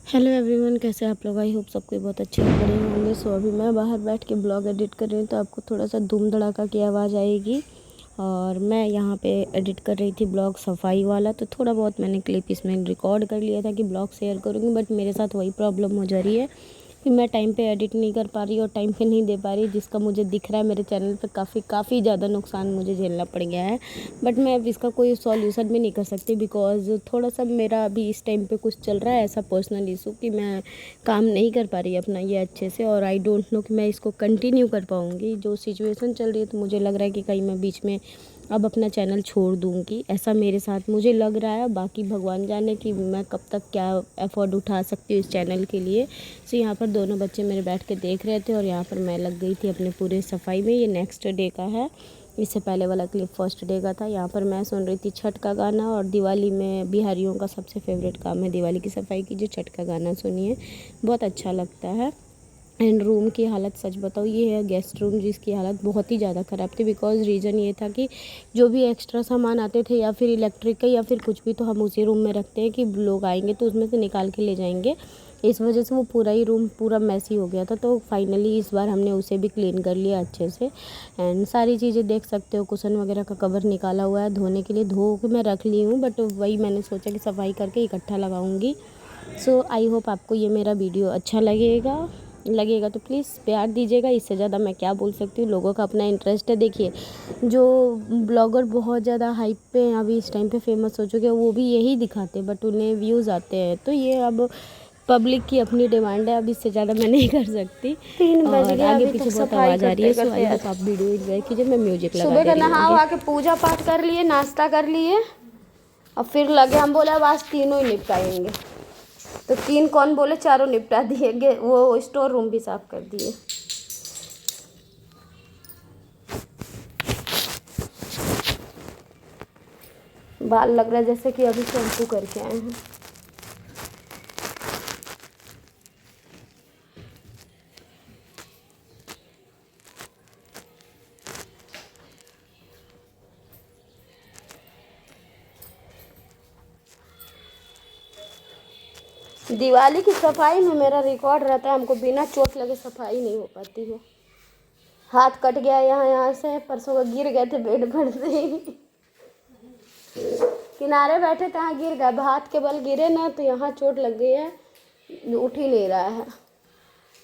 Hello everyone, कैसे आप लोग। आई होप सबको बहुत अच्छे लग रहे होंगे। सो अभी मैं बाहर बैठ के ब्लॉग एडिट कर रही हूँ, तो आपको थोड़ा सा धूम धड़ाका की आवाज़ आएगी। और मैं यहाँ पे एडिट कर रही थी ब्लॉग सफाई वाला, तो थोड़ा बहुत मैंने क्लिप इसमें रिकॉर्ड कर लिया था कि ब्लॉग शेयर करूँगी। बट मेरे साथ वही प्रॉब्लम हो जा रही है कि मैं टाइम पे एडिट नहीं कर पा रही और टाइम पे नहीं दे पा रही, जिसका मुझे दिख रहा है मेरे चैनल पे काफ़ी ज़्यादा नुकसान मुझे झेलना पड़ गया है। बट मैं अब इसका कोई सॉल्यूशन भी नहीं कर सकती, बिकॉज़ थोड़ा सा मेरा अभी इस टाइम पे कुछ चल रहा है ऐसा पर्सनल इशू कि मैं काम नहीं कर पा रही अपना ये अच्छे से। और आई डोंट नो कि मैं इसको कंटिन्यू कर पाऊँगी। जो सिचुएशन चल रही है, तो मुझे लग रहा है कि कहीं मैं बीच में अब अपना चैनल छोड़ दूँगी, ऐसा मेरे साथ मुझे लग रहा है। बाकी भगवान जाने कि मैं कब तक क्या एफर्ट उठा सकती हूँ इस चैनल के लिए। सो यहाँ पर दोनों बच्चे मेरे बैठ के देख रहे थे और यहाँ पर मैं लग गई थी अपने पूरे सफाई में। ये नेक्स्ट डे का है, इससे पहले वाला क्लिप फर्स्ट डे का था। यहाँ पर मैं सुन रही थी छठ का गाना। और दिवाली में बिहारियों का सबसे फेवरेट काम है दिवाली की सफाई की, जो छठ का गाना सुनिए, बहुत अच्छा लगता है। एंड रूम की हालत सच बताओ, ये है गेस्ट रूम जिसकी हालत बहुत ही ज़्यादा ख़राब थी। बिकॉज़ रीज़न ये था कि जो भी एक्स्ट्रा सामान आते थे या फिर इलेक्ट्रिक का या फिर कुछ भी, तो हम उसी रूम में रखते हैं कि लोग आएंगे तो उसमें से निकाल के ले जाएंगे। इस वजह से वो पूरा ही रूम पूरा मैसी हो गया था। तो फाइनली इस बार हमने उसे भी क्लीन कर लिया अच्छे से। एंड सारी चीज़ें देख सकते हो, कुशन वगैरह का कवर निकाला हुआ है धोने के लिए, धो के मैं रख ली हूँ। बट वही मैंने सोचा कि सफाई करके इकट्ठा लगाऊंगी। सो आई होप आपको ये मेरा वीडियो अच्छा लगेगा तो प्लीज़ प्यार दीजिएगा। इससे ज़्यादा मैं क्या बोल सकती हूँ, लोगों का अपना इंटरेस्ट है। देखिए, जो ब्लॉगर बहुत ज़्यादा हाइप पे हैं, अभी इस टाइम पे फेमस हो चुके हैं, वो भी यही दिखाते हैं, बट उन्हें व्यूज़ आते हैं। तो ये अब पब्लिक की अपनी डिमांड है, अब इससे ज़्यादा मैं नहीं कर सकती। 3 बज और गया, आगे अभी पीछे तक बहुत सफाई आवाज़ आ रही है। करते सो आई करते होप आप वीडियो एंजॉय कीजिए। मैं म्यूजिक लगा सुबह दे का रही हूँ नहा आगे। वहा के पूजा पाठ कर लिए, नाश्ता कर लिए, और फिर लगे हम बोले अब आज तीनों ही निपटाएंगे। तो 3 कौन बोले, चारों निपटा दिए। वो स्टोर रूम भी साफ कर दिए। बाल लग रहा है जैसे कि अभी शैम्पू करके आए हैं। दिवाली की सफाई में मेरा रिकॉर्ड रहता है, हमको बिना चोट लगे सफाई नहीं हो पाती है। हाथ कट गया यहाँ से, परसों का गिर गए थे बेड पर से ही। किनारे बैठे थे, यहाँ गिर गए, हाथ के बल गिरे ना, तो यहाँ चोट लग गई है, उठ ही नहीं रहा है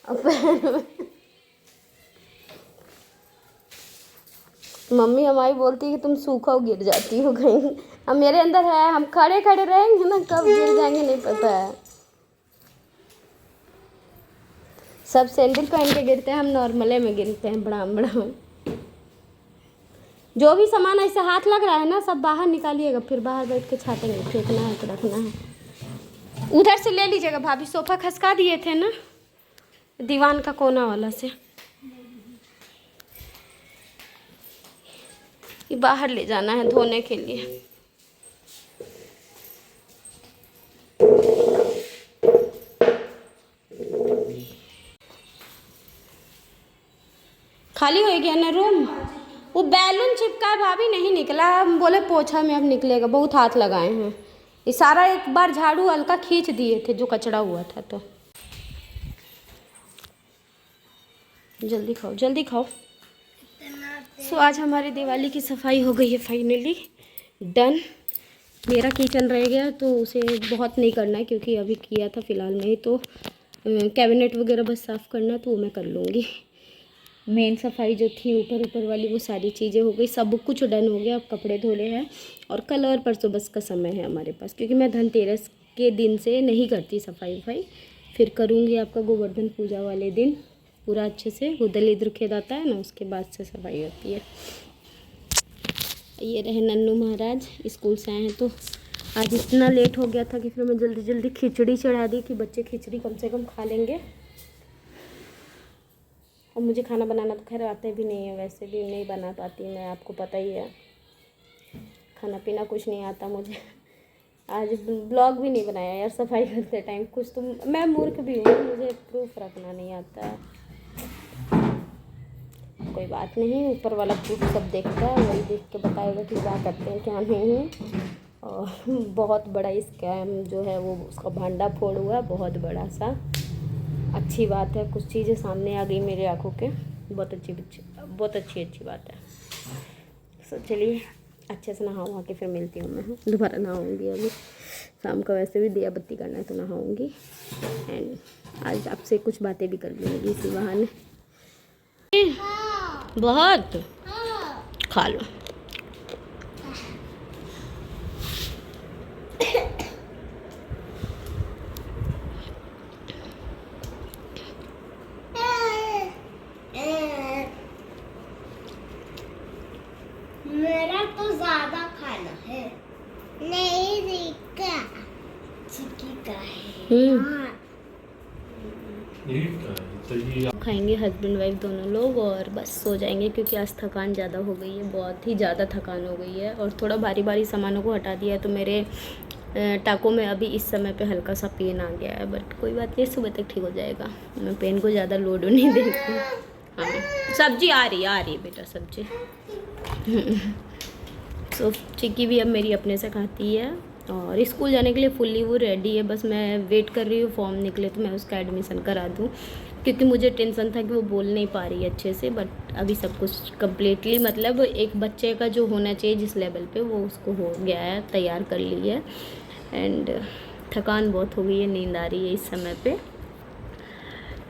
अब पैर में। मम्मी हमारी बोलती है कि तुम सूखा गिर जाती हो कहीं। अब मेरे अंदर है, हम खड़े खड़े रहेंगे ना, कब गिर जाएंगे नहीं पता है। सब सैंडल पहन के गिरते हैं, हम नॉर्मले में गिरते हैं बड़ाम बड़ाम। जो भी सामान ऐसे हाथ लग रहा है ना, सब बाहर निकालिएगा, फिर बाहर बैठ के छाटेंगे, फेंकना है तो रखना है। उधर से ले लीजिएगा भाभी, सोफा खसका दिए थे ना दीवान का कोना वाला से, ये बाहर ले जाना है धोने के लिए। खाली हो गया ना रूम। वो बैलून चिपका है भाभी, नहीं निकला। हम बोले पोछा में अब निकलेगा, बहुत हाथ लगाए हैं। ये सारा एक बार झाड़ू हल्का खींच दिए थे जो कचड़ा हुआ था। तो जल्दी खाओ जल्दी खाओ। सो आज हमारी दिवाली की सफाई हो गई है फाइनली डन। मेरा किचन रह गया तो उसे बहुत नहीं करना है, क्योंकि अभी किया था फ़िलहाल में ही। तो कैबिनेट वगैरह बस साफ़ करना, तो वो मैं कर लूँगी। मेन सफाई जो थी ऊपर ऊपर वाली, वो सारी चीज़ें हो गई, सब कुछ डन हो गया। अब कपड़े धोले हैं और कल और परसों बस का समय है हमारे पास, क्योंकि मैं धनतेरस के दिन से नहीं करती सफाई वफाई। फिर करूँगी आपका गोवर्धन पूजा वाले दिन पूरा अच्छे से। उदल इधर खेद आता है ना, उसके बाद से सफाई होती है। ये रहे नन्नू महाराज, स्कूल से आए हैं। तो आज इतना लेट हो गया था कि फिर मैं जल्दी जल्दी खिचड़ी चढ़ा दी कि बच्चे खिचड़ी कम से कम खा लेंगे। और मुझे खाना बनाना तो खैर आते भी नहीं है, वैसे भी नहीं बना पाती मैं, आपको पता ही है। खाना पीना कुछ नहीं आता मुझे। आज ब्लॉग भी नहीं बनाया यार सफाई करते टाइम। कुछ तो मैं मूर्ख भी हूँ, मुझे प्रूफ रखना नहीं आता है। कोई बात नहीं, ऊपर वाला प्रूफ सब देखता है, वही देख के बताएगा कि क्या करते हैं क्या नहीं। और बहुत बड़ा स्कैम जो है वो उसका भांडा फोड़ हुआ, बहुत बड़ा सा। अच्छी बात है, कुछ चीज़ें सामने आ गई मेरे आंखों के, बहुत अच्छी बात है। सो चलिए अच्छे से नहा वहा के फिर मिलती हूँ मैं। दोबारा नहाऊँगी अभी, शाम का वैसे भी दिया बत्ती करना है तो नहाऊँगी। एंड आज आपसे कुछ बातें भी कर लूँगी इसी बहाने। बहुत खा लो। मेरा तो ज्यादा खाना है। नहीं रिका, चिकी का है। तो ये खाएंगे हस्बैंड वाइफ दोनों लोग और बस सो जाएंगे, क्योंकि आज थकान ज़्यादा हो गई है, बहुत ही ज़्यादा थकान हो गई है। और थोड़ा भारी भारी सामानों को हटा दिया है तो मेरे टाकों में अभी इस समय पे हल्का सा पेन आ गया है, बट कोई बात नहीं, सुबह तक ठीक हो जाएगा। मैं पेन को ज़्यादा लोड नहीं देती। हाँ सब्जी आ रही है बेटा, सब्जी। तो चिक्की भी अब मेरी अपने से खाती है और स्कूल जाने के लिए फुल्ली वो रेडी है। बस मैं वेट कर रही हूँ फॉर्म निकले तो मैं उसका एडमिशन करा दूँ, क्योंकि मुझे टेंशन था कि वो बोल नहीं पा रही है अच्छे से। बट अभी सब कुछ कम्प्लीटली, मतलब एक बच्चे का जो होना चाहिए जिस लेवल पे, वो उसको हो गया है, तैयार कर ली है। एंड थकान बहुत हो गई है, नींद आ रही है इस समय पे।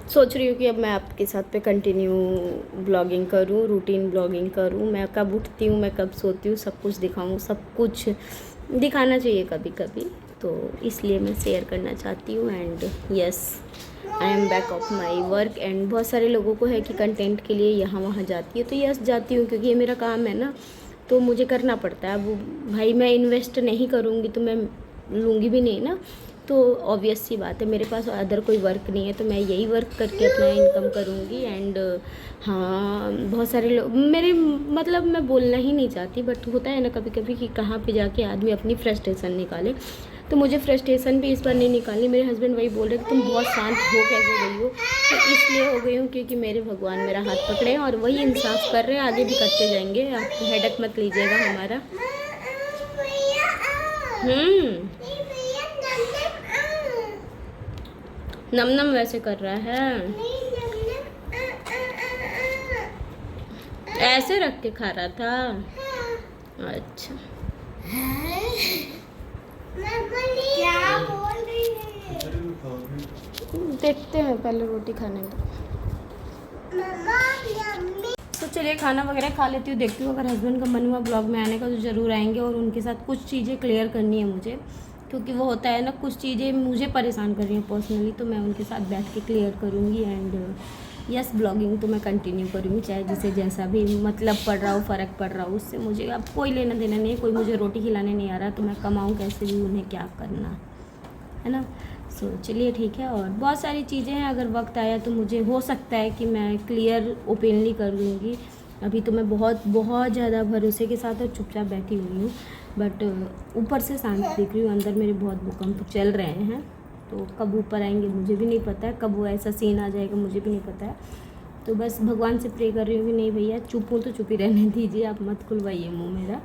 सोच रही हूँ कि अब मैं आपके साथ पे कंटिन्यू ब्लॉगिंग करूँ, रूटीन ब्लॉगिंग करूँ। मैं कब उठती हूँ, मैं कब सोती हूँ, सब कुछ दिखाऊँ। सब कुछ दिखाना चाहिए कभी कभी, तो इसलिए मैं शेयर करना चाहती हूँ। And yes, I am back of my work. And बहुत सारे लोगों को है कि कंटेंट के लिए यहाँ वहाँ जाती है, तो यस जाती हूँ, क्योंकि ये मेरा काम है ना, तो मुझे करना पड़ता है। अब भाई मैं इन्वेस्ट नहीं करूँगी तो मैं लूँगी भी नहीं ना, तो ऑब्वियस सी बात है, मेरे पास अदर कोई वर्क नहीं है, तो मैं यही वर्क करके अपना इनकम करूँगी। एंड हाँ, बहुत सारे लोग मेरे, मतलब मैं बोलना ही नहीं चाहती, बट होता है ना कभी कभी कि कहाँ पे जाके आदमी अपनी फ्रस्ट्रेशन निकाले। तो मुझे फ्रस्ट्रेशन भी इस बार नहीं निकालनी। मेरे हस्बैंड वही बोल रहे कि तुम बहुत शांत हो कैसे गई हो, तो इसलिए हो गई हूँ क्योंकि मेरे भगवान मेरा हाथ पकड़े और वही इंसाफ कर रहे हैं, आगे भी करते जाएंगे। आप हेडक मत लीजिएगा हमारा। नम नम वैसे कर रहा है, ऐसे रख के खा रहा था। अच्छा क्या बोल रही है? देखते हैं, पहले रोटी खाने दो। तो चलिए खाना वगैरह खा लेती हूँ, देखती हूँ अगर हस्बैंड का मन हुआ ब्लॉग में आने का तो ज़रूर आएंगे। और उनके साथ कुछ चीज़ें क्लियर करनी है मुझे, क्योंकि वो होता है ना, कुछ चीज़ें मुझे परेशान कर रही हैं पर्सनली, तो मैं उनके साथ बैठ के क्लियर करूँगी। एंड यस, ब्लॉगिंग तो मैं कंटिन्यू करूँगी, चाहे जिसे जैसा भी मतलब पड़ रहा हो, फ़र्क पड़ रहा हो, उससे मुझे अब कोई लेना देना नहीं है। कोई मुझे रोटी खिलाने नहीं आ रहा, तो मैं कमाऊँ कैसे भी, उन्हें क्या करना है ना। सो चलिए ठीक है। और बहुत सारी चीज़ें हैं, अगर वक्त आया तो मुझे हो सकता है कि मैं क्लियर ओपनली कर लूँगी। अभी तो मैं बहुत बहुत ज़्यादा भरोसे के साथ और चुपचाप बैठी हुई हूँ, बट ऊपर से शांत दिख रही हूँ, अंदर मेरे बहुत भूकंप चल रहे हैं। तो कब ऊपर आएंगे मुझे भी नहीं पता है, कब वो ऐसा सीन आ जाएगा मुझे भी नहीं पता है। तो बस भगवान से प्रे कर रही हूँ कि नहीं भैया, चुप हूँ तो चुप ही रहने दीजिए, आप मत खुलवाइए मुँह मेरा,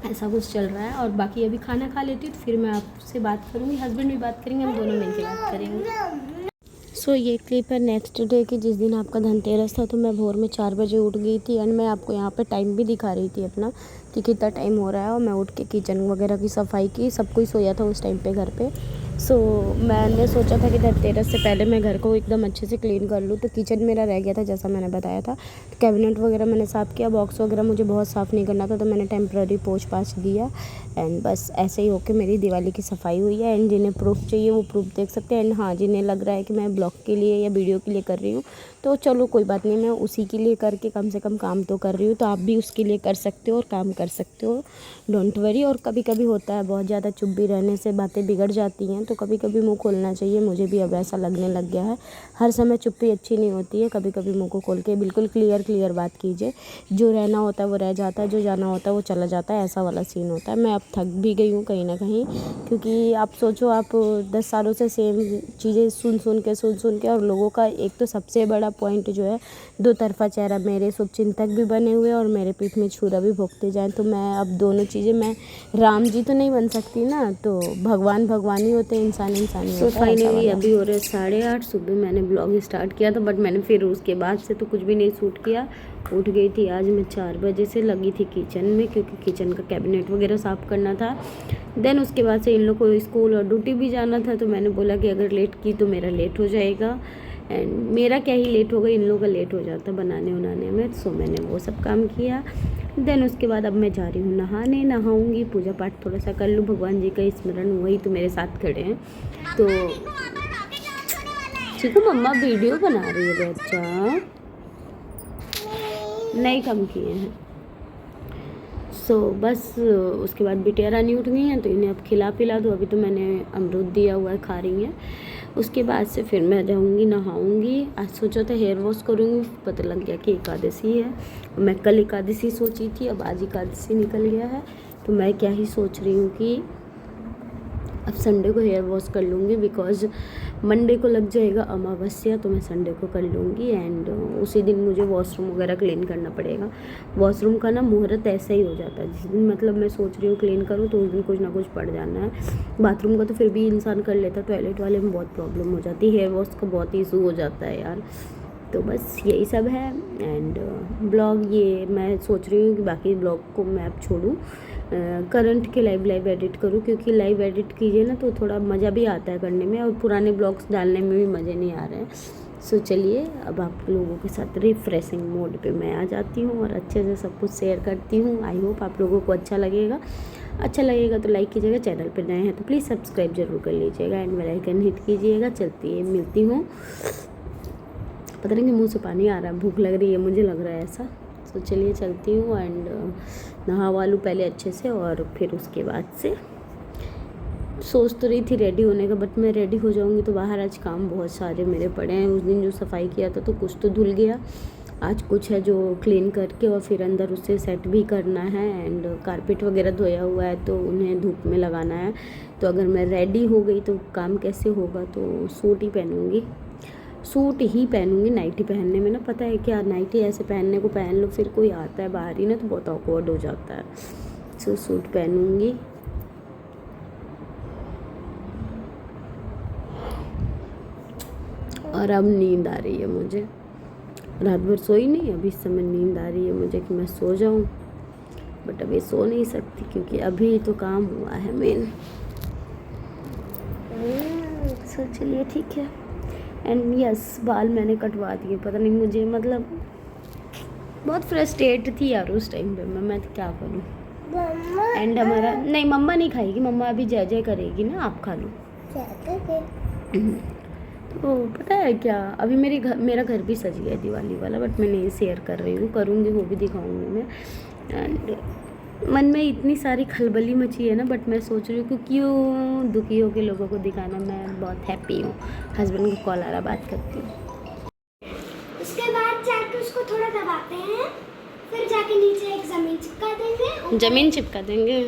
ऐसा कुछ चल रहा है। और बाकी अभी खाना खा लेती हूँ तो फिर मैं आपसे बात करूँगी, हस्बैंड भी बात करेंगे, हम दोनों मिलकर बात करेंगे। सो ये क्लिप है नेक्स्ट डे की, जिस दिन आपका धनतेरस था। तो मैं भोर में 4 बजे उठ गई थी, एंड मैं आपको यहाँ पे टाइम भी दिखा रही थी अपना कि कितना टाइम हो रहा है। और मैं उठ के किचन वगैरह की सफाई की, सब कोई सोया था उस टाइम पे घर पे। सो मैंने सोचा था कि धनतेरस से पहले मैं घर को एकदम अच्छे से क्लीन कर लूँ। तो किचन मेरा रह गया था जैसा मैंने बताया था, कैबिनेट वगैरह मैंने साफ़ किया, बॉक्स वगैरह मुझे बहुत साफ़ नहीं करना था, तो मैंने टेम्प्ररी पोंछ पाछ दिया। एंड बस ऐसे ही होके मेरी दिवाली की सफाई हुई है। एंड जिन्हें प्रूफ चाहिए वो प्रूफ देख सकते हैं। एंड हाँ, जिन्हें लग रहा है कि मैं ब्लॉग के लिए या वीडियो के लिए कर रही हूँ, तो चलो कोई बात नहीं, मैं उसी के लिए करके कम से कम काम तो कर रही हूँ, तो आप भी उसके लिए कर सकते हो और काम कर सकते हो, डोंट वरी। और कभी कभी होता है बहुत ज़्यादा चुप भी रहने से बातें बिगड़ जाती हैं, तो कभी कभी मुंह खोलना चाहिए। मुझे भी अब ऐसा लगने लग गया है। हर समय चुप्पी अच्छी नहीं होती है, कभी कभी मुंह को खोल के बिल्कुल क्लियर बात कीजिए। जो रहना होता है वो रह जाता है, जो जाना होता है वो चला जाता है, ऐसा वाला सीन होता है। मैं अब थक भी गई हूँ कहीं ना कहीं, क्योंकि आप सोचो, आप 10 सालों से सेम चीज़ें सुन के और लोगों का एक तो सबसे बड़ा पॉइंट जो है दो तरफा चेहरा। मेरे शुभचिंतक भी बने हुए और मेरे पीठ में छुरा भी भोंकते जाएं, तो मैं अब दोनों चीज़ें, मैं राम जी तो नहीं बन सकती ना, तो भगवान भगवान ही होते हैं, इंसान ही होता है। फाइनली अभी हो रहे 8:30। सुबह मैंने ब्लॉग स्टार्ट किया था, बट मैंने फिर उसके बाद से तो कुछ भी नहीं शूट किया। उठ गई थी आज मैं 4 बजे से, लगी थी किचन में, क्योंकि किचन का कैबिनेट वगैरह साफ़ करना था। देन उसके बाद से इन लोग को स्कूल और ड्यूटी भी जाना था, तो मैंने बोला कि अगर लेट की तो मेरा लेट हो जाएगा। एंड मेरा क्या ही लेट होगा, इन लोगों का लेट हो जाता बनाने उनाने में। सो मैंने वो सब काम किया। देन उसके बाद अब मैं जा रही हूँ नहाऊंगी, पूजा पाठ थोड़ा सा कर लूँ, भगवान जी का स्मरण, वही तो मेरे साथ खड़े हैं। तो ठीक है, मम्मा वीडियो बना रही है बच्चा, नहीं कम किए हैं। सो बस उसके बाद बिटिया रानी उठ गई हैं, तो इन्हें अब खिला पिला दो। अभी तो मैंने अमरूद दिया हुआ है, खा रही हैं। उसके बाद से फिर मैं जाऊँगी नहाऊँगी। आज सोचा था हेयर वॉश करूँगी, पता लग गया कि एकादशी है। मैं कल एकादशी सोची थी, अब आज एकादशी निकल गया है। तो मैं क्या ही सोच रही हूँ कि अब संडे को हेयर वॉश कर लूँगी, बिकॉज़ मंडे को लग जाएगा अमावस्या, तो मैं संडे को कर लूँगी। एंड उसी दिन मुझे वॉशरूम वगैरह क्लीन करना पड़ेगा। वॉशरूम का ना मुहूर्त ऐसा ही हो जाता है, जिस दिन मतलब मैं सोच रही हूँ क्लीन करूँ तो उस दिन कुछ ना कुछ पड़ जाना है। बाथरूम का तो फिर भी इंसान कर लेता, टॉयलेट वाले में बहुत प्रॉब्लम हो जाती है, हेयर वॉश का बहुत इशू हो जाता है यार। तो बस यही सब है। एंड ब्लॉग ये मैं सोच रही हूँ कि बाकी ब्लॉग को मैं अब छोड़ूँ, करंट के लाइव एडिट करूँ, क्योंकि लाइव एडिट कीजिए ना तो थोड़ा मज़ा भी आता है करने में, और पुराने ब्लॉग्स डालने में भी मज़े नहीं आ रहे हैं। सो चलिए अब आप लोगों के साथ रिफ्रेशिंग मोड पे मैं आ जाती हूँ और अच्छे से सब कुछ शेयर करती हूँ। आई होप आप लोगों को अच्छा लगेगा तो लाइक कीजिएगा, चैनल पर नए हैं तो प्लीज़ सब्सक्राइब जरूर कर लीजिएगा, एंड बेल आइकन हिट कीजिएगा। चलती है, मिलती हूँ। पता नहीं कि मुँह से पानी आ रहा है, भूख लग रही है, मुझे लग रहा है ऐसा। तो चलिए चलती हूँ। एंड नहा लूँ पहले अच्छे से, और फिर उसके बाद से सोच तो रही थी रेडी होने का, बट मैं रेडी हो जाऊँगी तो बाहर आज काम बहुत सारे मेरे पड़े हैं। उस दिन जो सफाई किया था तो कुछ तो धुल गया, आज कुछ है जो क्लीन करके और फिर अंदर उससे सेट भी करना है। एंड कारपेट वगैरह धोया हुआ है तो उन्हें धूप में लगाना है। तो अगर मैं रेडी हो गई तो काम कैसे होगा, तो सूट ही पहनूँगी, नाइटी पहनने में ना, पता है क्या, नाइटी ऐसे पहनने को पहन लो, फिर कोई आता है बाहर ही ना तो बहुत ऑकवर्ड हो जाता है। सो सूट पहनूंगी। और अब नींद आ रही है मुझे, रात भर सोई नहीं, अभी इस समय नींद आ रही है मुझे कि मैं सो जाऊं, बट अभी सो नहीं सकती क्योंकि अभी तो काम हुआ है मेन। सो चलिए ठीक है। एंड यस, बाल मैंने कटवा दिए, पता नहीं मुझे मतलब बहुत फ्रस्ट्रेट थी यार उस टाइम पे मैं तो क्या करूँ। एंड हमारा नहीं, मम्मा नहीं खाएगी, मम्मा अभी जय जय करेगी ना, आप खा लो। तो पता है क्या, अभी मेरा घर भी सज गया दिवाली वाला, बट मैं नहीं शेयर कर रही हूँ, करूँगी वो भी दिखाऊँगी मैं। एंड मन में इतनी सारी खलबली मची है ना, बट मैं सोच रही हूँ कि क्यों दुखी हो के लोगों को दिखाना। मैं बहुत हैप्पी हूँ। हस्बैंड को कॉल आ रहा, बात करती हूँ। उसके बाद जाके उसको थोड़ा दबाते हैं, फिर जाके नीचे एक ज़मीन चिपका देंगे। ज़मीन चिपका देंगे?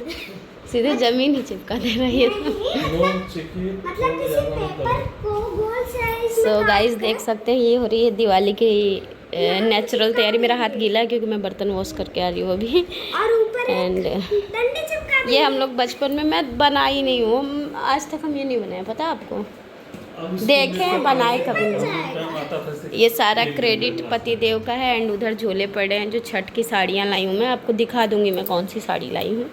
सीधे ज़मीन ही चिपका दे रही है। मतलब किसी पेपर को गोल साइज में। सो गाइस देख सकते हैं, ये हो रही है दिवाली की नेचुरल तैयारी। मेरा हाथ गीला है क्योंकि मैं बर्तन वॉश करके आ रही हूँ अभी। और ऊपर एंड डंडे चिपका ये हम लोग बचपन में, मैं बनाई नहीं हूँ आज तक, हम ये नहीं बनाए, पता है आपको, देखे बनाए कभी नहीं। ये सारा क्रेडिट पति देव का है। एंड उधर झोले पड़े हैं जो छठ की साड़ियाँ लाई हूँ मैं, आपको दिखा दूँगी मैं कौन सी साड़ी लाई हूँ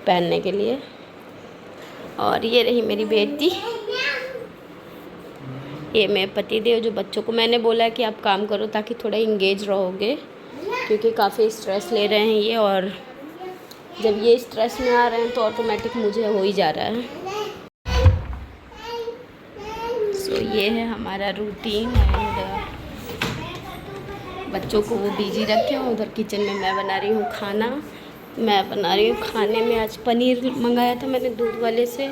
पहनने के लिए। और ये रही मेरी बेटी, ये मेरे पति देव, जो बच्चों को मैंने बोला कि आप काम करो ताकि थोड़ा इंगेज रहोगे, क्योंकि काफ़ी स्ट्रेस ले रहे हैं ये, और जब ये स्ट्रेस में आ रहे हैं तो ऑटोमेटिक मुझे हो ही जा रहा है। सो ये है हमारा रूटीन। एंड बच्चों को वो बिजी रखे हैं, उधर किचन में मैं बना रही हूँ खाना। मैं बना रही हूँ खाने में आज पनीर मंगाया था मैंने दूध वाले से,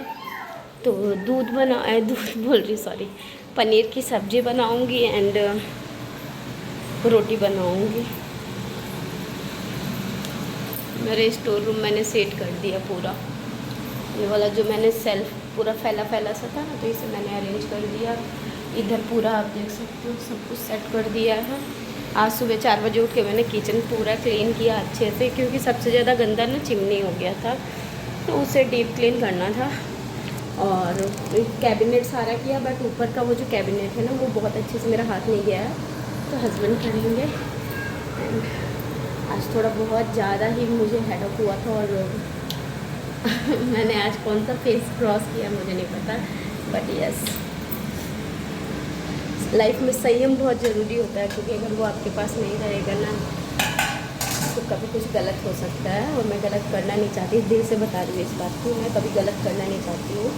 तो दूध बोल रही सॉरी, पनीर की सब्ज़ी बनाऊंगी एंड रोटी बनाऊंगी। मेरे स्टोर रूम मैंने सेट कर दिया पूरा, ये वाला जो मैंने सेल्फ पूरा फैला सा था ना, तो इसे मैंने अरेंज कर दिया। इधर पूरा आप देख सकते हो सब कुछ सेट कर दिया है। आज सुबह 4 बजे उठ के मैंने किचन पूरा क्लीन किया अच्छे से, क्योंकि सबसे ज़्यादा गंदा ना चिमनी हो गया था, तो उसे डीप क्लीन करना था। और कैबिनेट सारा किया, बट ऊपर का वो जो कैबिनेट है ना वो बहुत अच्छे से मेरा हाथ नहीं गया है, तो हस्बैंड करेंगे। एंड आज थोड़ा बहुत ज़्यादा ही मुझे हेडेक हुआ था, और मैंने आज कौन सा फेस क्रॉस किया मुझे नहीं पता, बट यस, लाइफ में संयम बहुत ज़रूरी होता है, क्योंकि अगर वो आपके पास नहीं रहेगा ना तो कभी कुछ गलत हो सकता है। और मैं गलत करना नहीं चाहती, दिल से बता रही हूँ इस बात को, मैं कभी गलत करना नहीं चाहती हूँ,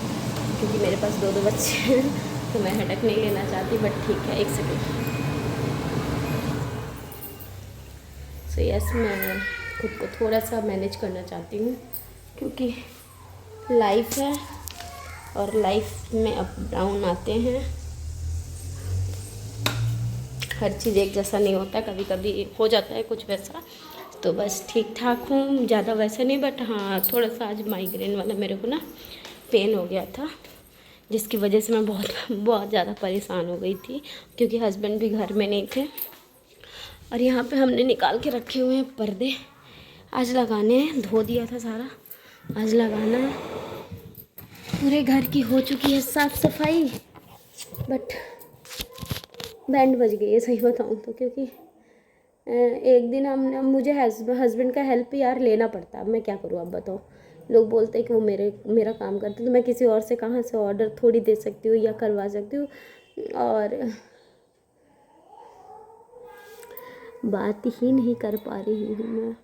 क्योंकि मेरे पास 2 बच्चे हैं, तो मैं हेडेक नहीं लेना चाहती। बट ठीक है, एक सेकेंड। सो यस, मैं खुद को थोड़ा सा मैनेज करना चाहती हूँ, क्योंकि लाइफ है और लाइफ में अप डाउन आते हैं। हर चीज़ एक जैसा नहीं होता, कभी कभी हो जाता है कुछ वैसा, तो बस ठीक ठाक हूँ, ज़्यादा वैसा नहीं। बट हाँ, थोड़ा सा आज माइग्रेन वाला मेरे को ना पेन हो गया था, जिसकी वजह से मैं बहुत ज़्यादा परेशान हो गई थी, क्योंकि हस्बैंड भी घर में नहीं थे। और यहाँ पे हमने निकाल के रखे हुए हैं पर्दे, आज लगाने हैं, धो दिया था सारा, आज लगाना है। पूरे घर की हो चुकी है साफ़ सफाई, बट बैंड बज गई है सही बताऊँ तो, क्योंकि एक दिन मुझे हस्बैंड का हेल्प यार लेना पड़ता है। अब मैं क्या करूँ, आप बताओ। लोग बोलते हैं कि वो मेरा काम करते हैं, तो मैं किसी और से कहाँ से ऑर्डर थोड़ी दे सकती हूँ या करवा सकती हूँ। और बात ही नहीं कर पा रही हूँ मैं,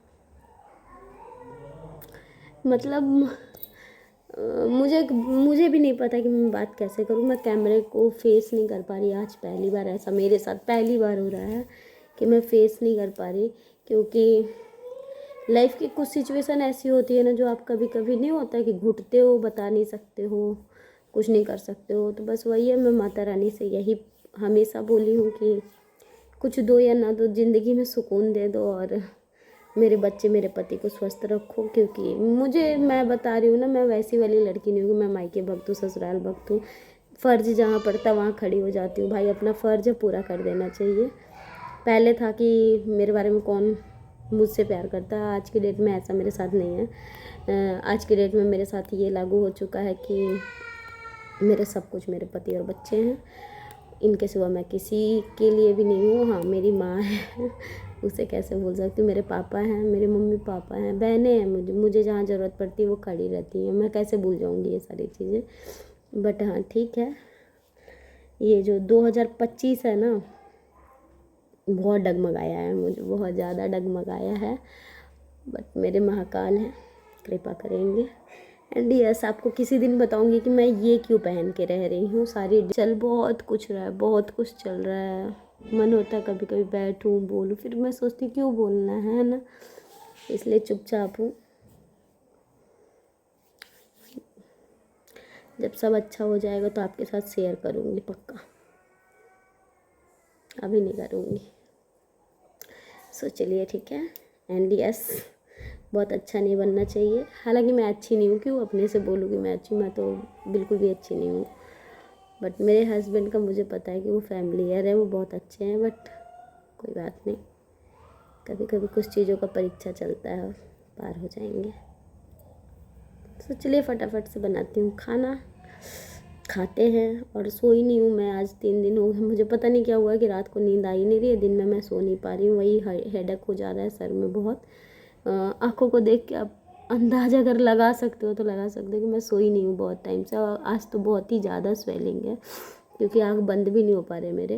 मतलब मुझे भी नहीं पता कि मैं बात कैसे करूँ। मैं कैमरे को फेस नहीं कर पा रही, आज पहली बार ऐसा मेरे साथ पहली बार हो रहा है कि मैं फेस नहीं कर पा रही, क्योंकि लाइफ की कुछ सिचुएशन ऐसी होती है ना, जो आप कभी कभी नहीं होता कि घुटते हो, बता नहीं सकते हो, कुछ नहीं कर सकते हो। तो बस वही है, मैं माता रानी से यही हमेशा बोली हूँ कि कुछ दो या ना दो, ज़िंदगी में सुकून दे दो, और मेरे बच्चे मेरे पति को स्वस्थ रखो। क्योंकि मैं बता रही हूँ ना, मैं वैसी वाली लड़की नहीं हूँ कि मैं मायके भक्त हूँ, ससुराल भक्त हूँ। फ़र्ज़ जहाँ पड़ता वहाँ खड़ी हो जाती हूँ। भाई, अपना फ़र्ज़ पूरा कर देना चाहिए। पहले था कि मेरे बारे में कौन मुझसे प्यार करता है, आज की डेट में ऐसा मेरे साथ नहीं है। आज की डेट में मेरे साथ ये लागू हो चुका है कि मेरे सब कुछ मेरे पति और बच्चे हैं, इनके सिवा मैं किसी के लिए भी नहीं हूँ। हाँ, मेरी माँ है उसे कैसे भूल सकती हूँ, मेरे पापा हैं, मेरे मम्मी पापा हैं, बहनें हैं, मुझे जहाँ ज़रूरत पड़ती है वो खड़ी रहती हैं, मैं कैसे भूल जाऊँगी ये सारी चीज़ें। बट हाँ, ठीक है, ये जो 2025 है ना, बहुत डगमगाया है, मुझे बहुत ज़्यादा डगमगाया है। बट मेरे महाकाल हैं, कृपा करेंगे। एंड यस, आपको किसी दिन बताऊंगी कि मैं ये क्यों पहन के रह रही हूँ सारी। बहुत कुछ रहा है, बहुत कुछ चल रहा है, मन होता है कभी कभी बैठूँ बोलूँ, फिर मैं सोचती क्यों बोलना है ना, इसलिए चुपचाप हूँ। जब सब अच्छा हो जाएगा तो आपके साथ शेयर करूँगी पक्का, अभी नहीं करूँगी। सो चलिए, ठीक है। एंड यस, बहुत अच्छा नहीं बनना चाहिए। हालांकि मैं अच्छी नहीं हूँ, क्यों अपने से बोलूँ कि मैं अच्छी, मैं तो बिल्कुल भी अच्छी नहीं हूँ। बट मेरे हस्बैंड का मुझे पता है कि वो फैमिलियर है, वो बहुत अच्छे हैं। बट कोई बात नहीं, कभी कभी कुछ चीज़ों का परीक्षा चलता है और पार हो जाएंगे। तो चलिए फटाफट से बनाती हूँ खाना, खाते हैं। और सोई नहीं हूँ मैं, आज 3 दिन हो गए, मुझे पता नहीं क्या हुआ कि रात को नींद आ ही नहीं रही है, दिन में मैं सो नहीं पा रही हूँ। वही हेडेक हो जा रहा है सर में बहुत। आँखों को देख के आप अंदाज़ा अगर लगा सकते हो तो लगा सकते हो कि मैं सोई नहीं हूँ बहुत टाइम से। और आज तो बहुत ही ज़्यादा स्वेलिंग है, क्योंकि आँख बंद भी नहीं हो पा रहे मेरे।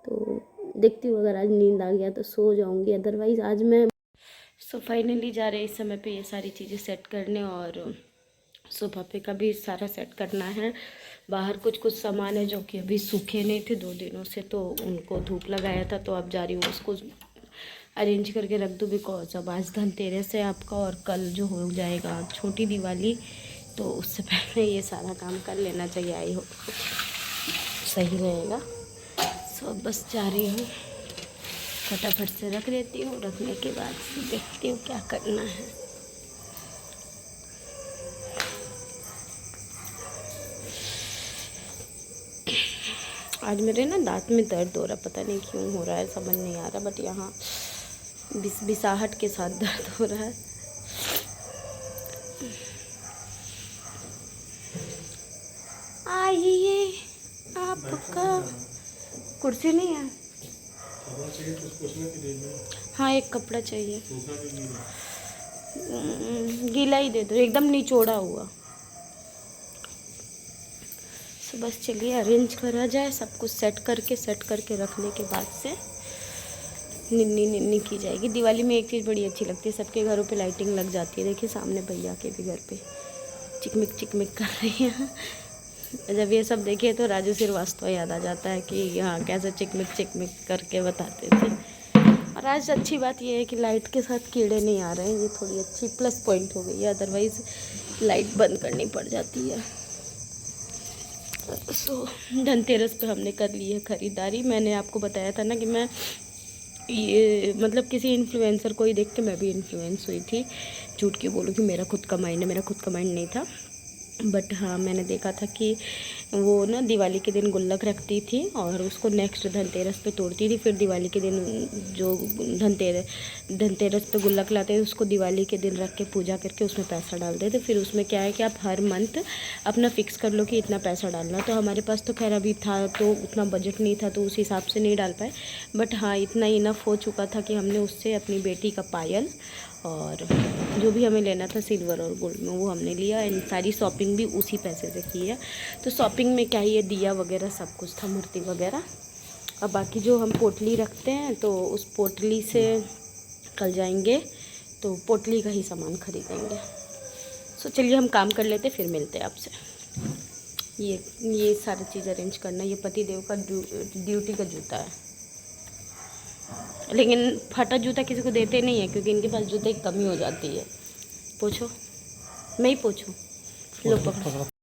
तो देखती हूँ, अगर आज नींद आ गया तो सो जाऊँगी, अदरवाइज़ आज मैं। सो फाइनली जा रहे इस समय पे ये सारी चीज़ें सेट करने, और सोफा पे का भी सारा सेट करना है। बाहर कुछ कुछ सामान है जो कि अभी सूखे नहीं थे 2 दिनों से, तो उनको धूप लगाया था, तो अब जा रही हूँ उसको अरेंज करके रख दूँ। बिकॉज अब आज धनतेरस है आपका, और कल जो हो जाएगा छोटी दिवाली, तो उससे पहले ये सारा काम कर लेना चाहिए, आई हो सही रहेगा। सो बस जा रही हूँ, फटाफट से रख देती हूँ, रखने के बाद देखती हूँ क्या करना है। आज मेरे ना दांत में दर्द हो रहा, पता नहीं क्यों हो रहा है, समझ नहीं आ रहा, बट यहाँ बिसाहट के साथ दर्द हो रहा है। आइए आपका कुर्सी नहीं है। हाँ एक कपड़ा चाहिए, गीला ही दे दो, एकदम निचोड़ा हुआ। तो बस चलिए अरेंज करा जाए, सब कुछ सेट करके रखने के बाद से निन्नी निन्नी की जाएगी। दिवाली में एक चीज़ बड़ी अच्छी लगती है, सबके घरों पे लाइटिंग लग जाती है। देखिए सामने भैया के भी घर पे चिकमिक कर रही हैं। जब ये सब देखिए तो राजू श्रीवास्तव याद आ जाता है कि हाँ कैसे चिकमिक करके बताते थे। और आज अच्छी बात ये है कि लाइट के साथ कीड़े नहीं आ रहे हैं, ये थोड़ी अच्छी प्लस पॉइंट हो गई है, अदरवाइज़ लाइट बंद करनी पड़ जाती है। सो धनतेरस पे हमने कर ली है ख़रीदारी। मैंने आपको बताया था ना कि मैं ये मतलब किसी इन्फ्लुएंसर को ही देख के मैं भी इन्फ्लुएंस हुई थी। झूठ क्यों बोलूँ कि मेरा खुद का माइंड है, मेरा खुद का माइंड नहीं था। बट हाँ मैंने देखा था कि वो ना दिवाली के दिन गुल्लक रखती थी और उसको नेक्स्ट धनतेरस पे तोड़ती थी। फिर दिवाली के दिन जो धनतेरस पे गुल्लक लाते थे उसको दिवाली के दिन रख के पूजा करके उसमें पैसा डालते थे। फिर उसमें क्या है कि आप हर मंथ अपना फिक्स कर लो कि इतना पैसा डालना। तो हमारे पास तो खैर अभी था तो उतना बजट नहीं था, तो उस हिसाब से नहीं डाल पाए। बट हाँ इतना इनफ हो चुका था कि हमने उससे अपनी बेटी का पायल और जो भी हमें लेना था सिल्वर और गोल्ड में वो हमने लिया। एंड सारी शॉपिंग भी उसी पैसे से की है। तो शॉपिंग में क्या ही है, दिया वगैरह सब कुछ था, मूर्ति वगैरह। अब बाकी जो हम पोटली रखते हैं तो उस पोटली से कल जाएंगे तो पोटली का ही सामान खरीदेंगे। सो चलिए हम काम कर लेते, फिर मिलते हैं आपसे। ये सारी चीज़ अरेंज करना, ये पति देव का ड्यूटी का जूता है, लेकिन फटा जूता किसी को देते नहीं है क्योंकि इनके पास जूते की कमी हो जाती है। पूछो, मैं ही पूछूँ, लो पकड़ो।